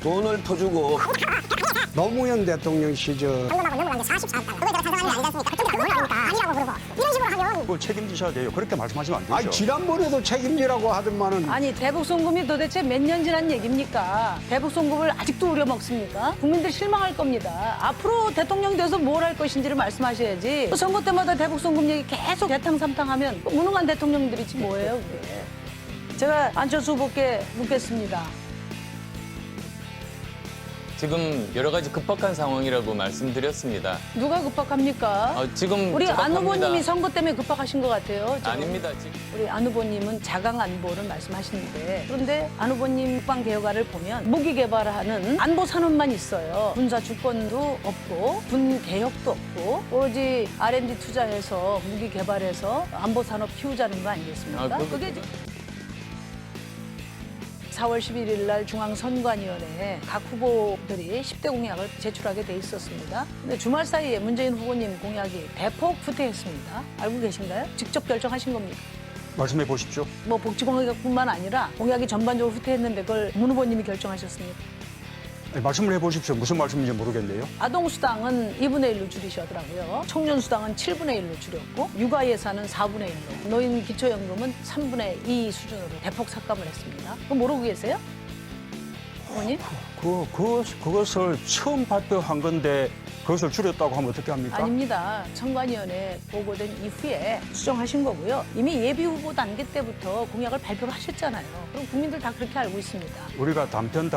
돈을 퍼주고 노무현 대통령 시절 현금하고 넘어간 게 44달러. 그거 내가 달성하는 게 아니지 않습니까? 그쪽이 뭘 아닙니까? 아니라고 그러고. 이런 식으로 하면 그걸 책임지셔야 돼요. 그렇게 말씀하시면 안 되죠. 아니 지난번에도 책임지라고 하더만은 아니 대북 송금이 도대체 몇 년 지난 얘기입니까? 대북 송금을 아직도 우려먹습니까? 국민들 실망할 겁니다. 앞으로 대통령 돼서 뭘 할 것인지를 말씀하셔야지. 선거 때마다 대북 송금 얘기 계속 대탕삼탕하면 무능한 대통령들이지 뭐예요 그게. 제가 안철수 후보께 묻겠습니다. 지금 여러 가지 급박한 상황이라고 말씀드렸습니다. 누가 급박합니까? 지금 우리 안 급박합니다. 후보님이 선거 때문에 급박하신 것 같아요. 지금. 아닙니다. 지금. 우리 안 후보님은 자강 안보를 말씀하시는데 그런데 안 후보님 국방 개혁안을 보면 무기 개발하는 안보 산업만 있어요. 군사 주권도 없고 군 개혁도 없고 오로지 R&D 투자해서 무기 개발해서 안보 산업 키우자는 거 아니겠습니까? 그게 4월 11일 날 중앙선관위원회에 각 후보들이 10대 공약을 제출하게 돼 있었습니다. 근데 주말 사이에 문재인 후보님 공약이 대폭 후퇴했습니다. 알고 계신가요? 직접 결정하신 겁니까? 말씀해 보십시오. 뭐 복지공약뿐만 아니라 공약이 전반적으로 후퇴했는데 그걸 문 후보님이 결정하셨습니다. 네, 말씀을 해보십시오. 무슨 말씀인지 모르겠네요. 아동수당은 2분의 1로 줄이시더라고요. 청년수당은 7분의 1로 줄였고 육아예산은 4분의 1로 노인 기초연금은 3분의 2 수준으로 대폭 삭감을 했습니다. 그거 모르고 계세요? 어머니? 그것을 처음 발표한 건데 그것을 줄였다고 하면 어떻게 합니까? 아닙니다. 선관위원회 보고된 이후에 수정하신 거고요. 이미 예비 후보 단계 때부터 공약을 발표를 하셨잖아요. 그럼 국민들 다 그렇게 알고 있습니다. 우리가 단편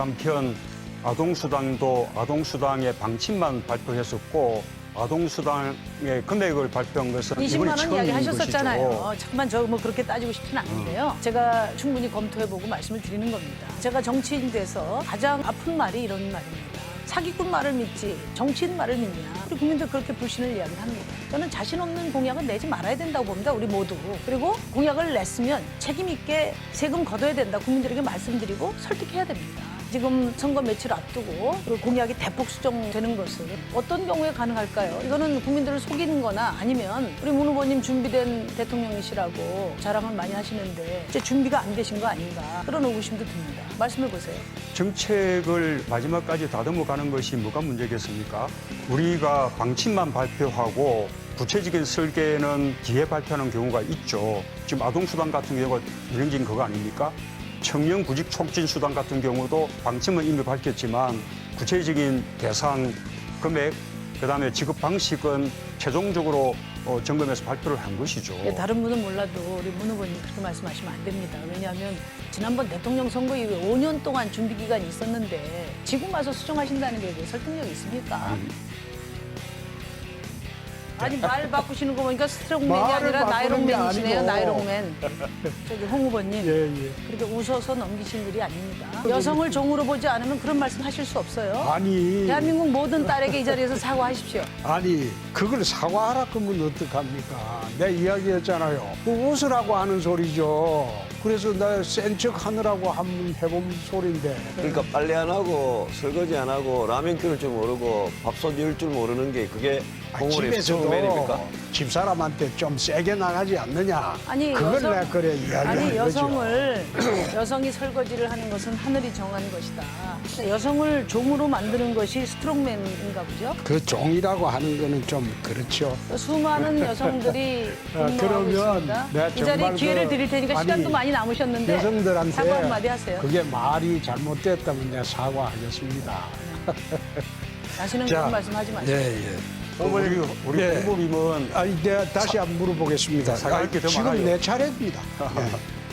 아동수당도 아동수당의 방침만 발표했었고 아동수당의 금액을 발표한 것은 20만 이번이 원 처음인 이야기 것이죠. 하셨었잖아요. 잠깐만 저 뭐 그렇게 따지고 싶지는 않은데요. 제가 충분히 검토해보고 말씀을 드리는 겁니다. 제가 정치인 돼서 가장 아픈 말이 이런 말입니다. 사기꾼 말을 믿지 정치인 말을 믿냐. 우리 국민들 그렇게 불신을 이야기를 합니다. 저는 자신 없는 공약은 내지 말아야 된다고 봅니다. 우리 모두. 그리고 공약을 냈으면 책임 있게 세금 걷어야 된다. 국민들에게 말씀드리고 설득해야 됩니다. 지금 선거 며칠 앞두고 그 공약이 대폭 수정되는 것은 어떤 경우에 가능할까요? 이거는 국민들을 속이는 거나 아니면 우리 문 후보님 준비된 대통령이시라고 자랑을 많이 하시는데 이제 준비가 안 되신 거 아닌가 그런 의구심도 듭니다. 말씀해 보세요. 정책을 마지막까지 다듬어 가는 것이 뭐가 문제겠습니까? 우리가 방침만 발표하고 구체적인 설계는 뒤에 발표하는 경우가 있죠. 지금 아동수당 같은 경우가 일행진 그거 아닙니까? 청년 구직 촉진 수당 같은 경우도 방침은 이미 밝혔지만 구체적인 대상, 금액, 그다음에 지급 방식은 최종적으로 점검해서 발표를 한 것이죠. 예, 다른 분은 몰라도 우리 문 후보님 그렇게 말씀하시면 안 됩니다. 왜냐하면 지난번 대통령 선거 이후에 5년 동안 준비 기간이 있었는데 지금 와서 수정하신다는 게 설득력이 있습니까? 아니 말 바꾸시는 거 보니까 스트롱맨이 말을 아니라 바꾸는 게 나이롱맨이시네요. 아니고. 나이롱맨. 저기 홍 후보님. 예. 그렇게 웃어서 넘기실 일이 아닙니다. 여성을 종으로 보지 않으면 그런 말씀 하실 수 없어요. 아니 대한민국 모든 딸에게 이 자리에서 사과하십시오. 아니 그걸 사과하라 그러면 어떡합니까? 내 이야기했잖아요. 그 웃으라고 하는 소리죠. 그래서 나 센 척 하느라고 한번 해본 소리인데 그러니까 빨래 안 하고 설거지 안 하고 라면 끓일 줄 모르고 밥솥 이을 줄 모르는 게 그게 공무원의 집에서도 스트롱맨입니까? 집사람한테 좀 세게 나가지 않느냐. 아니 그걸 내가 그래 이야기하는 아니 거죠. 여성이 설거지를 하는 것은 하늘이 정한 것이다. 여성을 종으로 만드는 것이 스트롱맨인가 보죠. 그 종이라고 하는 거는 좀 그렇죠. 수많은 여성들이 근무하고 그러면 있습니다. 내가 이 자리에 정말 기회를 드릴 테니까 아니, 시간도 많이 남으셨는데 여성들한테 사과 한마디 하세요. 그게 말이 잘못됐다면 내가 사과하겠습니다. 다시는 자, 그런 말씀하지 마세요. 예. 우리 예. 후보님은 아니 내가 다시 한번 물어보겠습니다. 사과할 게더 지금 많아요. 내 차례입니다. 예.